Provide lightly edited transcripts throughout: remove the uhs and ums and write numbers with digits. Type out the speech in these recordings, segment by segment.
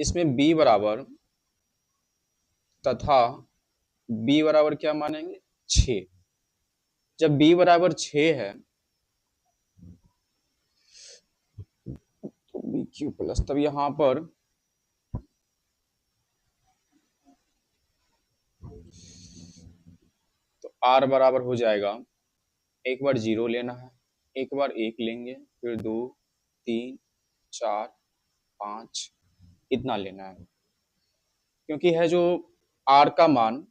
इसमें b बराबर तथा b बराबर क्या मानेंगे 6। जब b बराबर 6 है तो बी क्यू प्लस, तब यहां पर तो r बराबर हो जाएगा, एक बार 0 लेना है, एक बार 1 लेंगे, फिर 2 3 4 5 इतना लेना है, क्योंकि है जो r का मान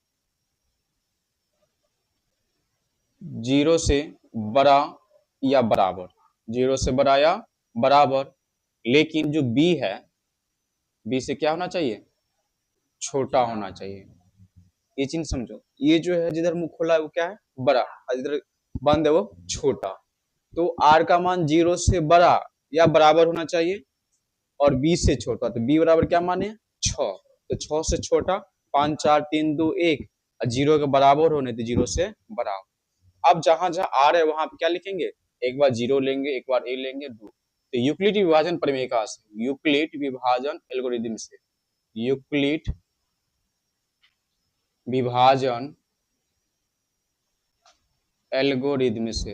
0 से बड़ा या बराबर, 0 से बड़ा या बराबर, लेकिन जो b है b से क्या होना चाहिए, छोटा होना चाहिए। ये चीज समझो, ये जो है जिधर मुंह खोला है वो क्या है, बड़ा, और जिधर बंद है वो छोटा। तो r का मान 0 से बड़ा या बराबर होना चाहिए और b से छोटा, तो b बराबर क्या माने 6, तो 6 से छोटा 5 4 3 2 1, और 0 के बराबर होने तो 0 से बड़ा। अब जहां जहां r है वहां पे क्या लिखेंगे, एक बार 0 लेंगे, एक बार 1 लेंगे, 2। तो यूक्लिड विभाजन प्रमेय से, यूक्लिड विभाजन एल्गोरिदम से, यूक्लिड विभाजन एल्गोरिदम से,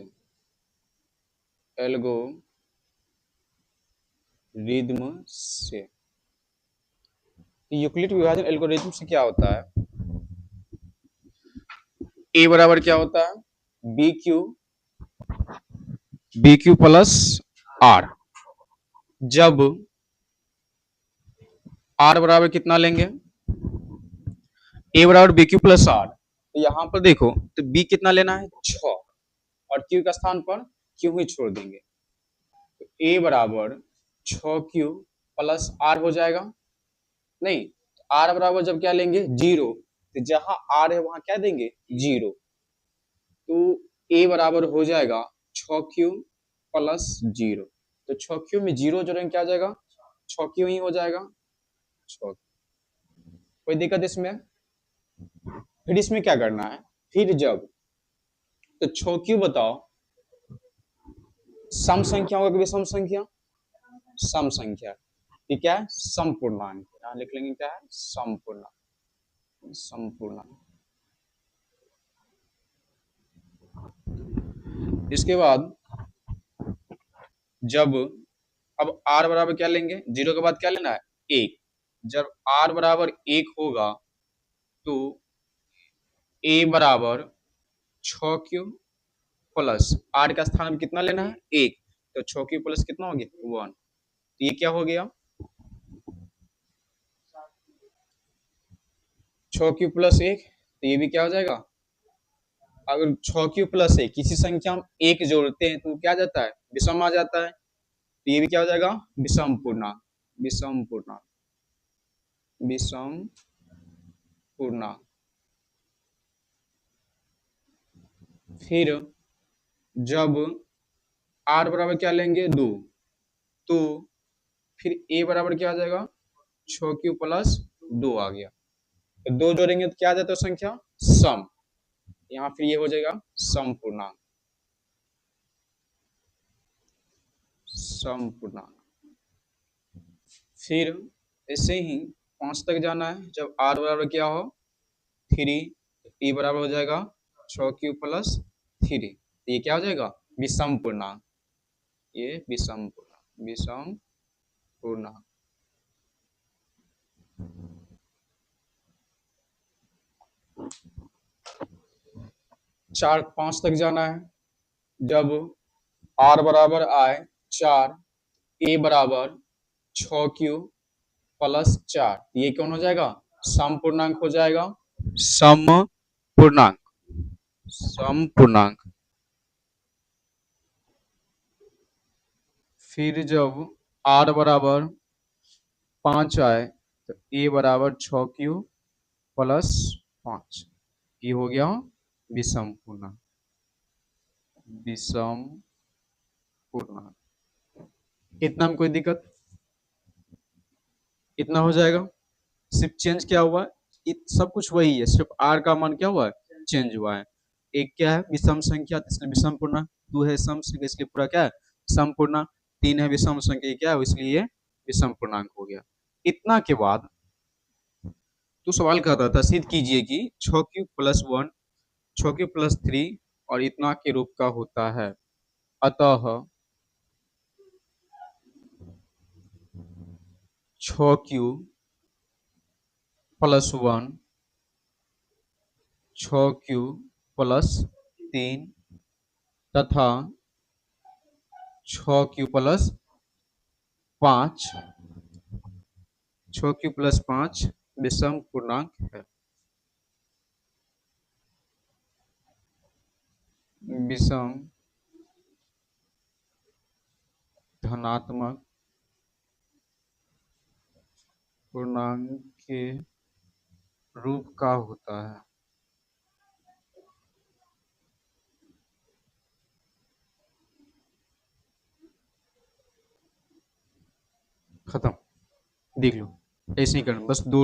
एल्गोरिदम से, यूक्लिड विभाजन एल्गोरिदम से क्या होता है, a बराबर क्या होता है बी क्यू प्लस आर। जब r बराबर कितना लेंगे, a बराबर बी क्यू प्लस आर, तो यहां पर देखो तो b कितना लेना है 6, और q का स्थान पर q ही छोड़ देंगे, तो a बराबर 6q प्लस r हो जाएगा। नहीं, r बराबर जब क्या लेंगे 0, तो जहां r है वहां क्या देंगे 0, तो a बराबर हो जाएगा 6q प्लस 0, तो 6q में 0 जोड़ेंगे क्या आ जाएगा 6q ही हो जाएगा 6। कोई दिक्कत इसमें, फिर इसमें क्या करना है, फिर जब तो 6q बताओ सम संख्या होगा कि विषम संख्या, सम संख्या, ये क्या है समपूर्णांक, यहां लिख लेंगे क्या है समपूर्णांक, समपूर्णांक। इसके बाद जब अब r बराबर क्या लेंगे, 0 के बाद क्या लेना है 1, जब r बराबर 1 होगा तो a बराबर 6q प्लस r का स्थान में कितना लेना है 1, तो 6q प्लस कितना हो गया 1, तो ये क्या हो गया 6q प्लस 1, तो ये भी क्या हो जाएगा, अगर 6q प्लस 1 किसी संख्या हम 1 जोड़ते हैं तो क्या जाता है विषम आ जाता है, तो ये भी क्या हो जाएगा विषम पूर्णांक, विषम पूर्णांक, विषम पूर्णांक। फिर जब r बराबर क्या लेंगे 2, तो फिर a बराबर क्या आ जाएगा 6q प्लस 2 आ गया, तो 2 जोड़ेंगे तो क्या आ जाता है संख्या सम, यहाँ फिर ये हो जाएगा सम पूर्णांक, सम पूर्णांक। फिर ऐसे ही 5 तक जाना है, जब r बराबर क्या हो 3, e बराबर हो जाएगा 6q प्लस 3, तो ये क्या हो जाएगा विषम पूर्णांक, ये विषम पूर्णांक, विषम पूर्णांक। चार 5 तक जाना है, जब r बराबर आए 4, a बराबर 6q प्लस 4, ये कौन हो जाएगा सम पूर्णांक हो जाएगा, सम पूर्णांक, सम पूर्णांक। फिर जब r बराबर 5 आए तो a बराबर 6q प्लस 5, ये हो गया विषम पूर्णांक, विषम पूर्णांक। इतना में कोई दिक्कत, इतना हो जाएगा, सिर्फ चेंज क्या हुआ है सब कुछ वही है, सिर्फ r का मान क्या हुआ है चेंज हुआ है, एक क्या है विषम संख्या इसलिए विषम पूर्णांक, 2 है सम संख्या इसलिए पूरा क्या है सम पूर्णांक, 3 है विषम संख्या क्या है इसलिए ये विषम पूर्णांक हो गया। इतना के बाद तो सवाल कर रहा था सिद्ध कीजिए कि 6 क्यूब + 1 6 क्यूब + 3 और इतना के रूप का होता है। अतः 6 क्यूब + 1 6 क्यूब + 3 तथा 6 क्यूब + 5 6 क्यूब + 5 विषम पूर्णांक है। विषम धनात्मक पूर्णांक के रूप का होता है। खत्म। देख लो ऐसे ही करना बस 2